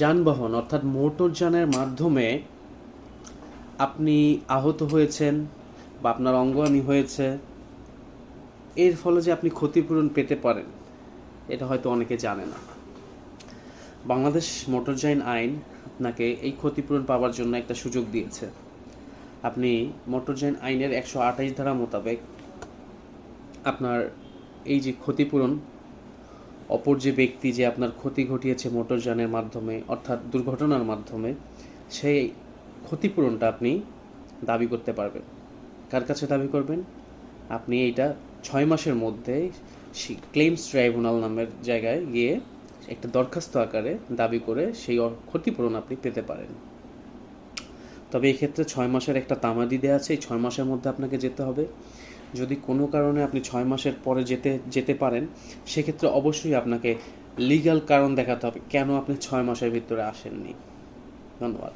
যানবাহন অর্থাৎ মোটরযানের মাধ্যমে আপনি আহত হয়েছেন বা আপনার অঙ্গহানি হয়েছে, এর ফলে যে আপনি ক্ষতিপূরণ পেতে পারেন এটা হয়তো অনেকে জানে না। বাংলাদেশ মোটরযান আইন আপনাকে এই ক্ষতিপূরণ পাওয়ার জন্য একটা সুযোগ দিয়েছে। আপনি মোটরযান আইনের 128 ধারা মোতাবেক আপনার এই যে ক্ষতিপূরণ, অপর যে ব্যক্তি যে আপনার ক্ষতি ঘটিয়েছে মোটরযানের মাধ্যমে অর্থাৎ দুর্ঘটনার মাধ্যমে, সেই ক্ষতিপূরণটা আপনি দাবি করতে পারবেন। কার কাছে দাবি করবেন? আপনি এইটা 6 মাসের মধ্যে ক্লেমস ট্রাইব্যুনাল নামের জায়গায় গিয়ে একটা দরখাস্ত আকারে দাবি করে সেই ক্ষতিপূরণ আপনি পেতে পারেন। তবে এই ক্ষেত্রে 6 মাসের একটা তামাদি দেওয়া আছে, এই 6 মাসের মধ্যে আপনাকে যেতে হবে। যদি কোনো কারণে আপনি 6 মাসের পরে যেতে পারেন, সেক্ষেত্রে অবশ্যই আপনাকে লিগ্যাল কারণ দেখাতে হবে কেন আপনি 6 মাসের ভিতরে আসেননি। ধন্যবাদ।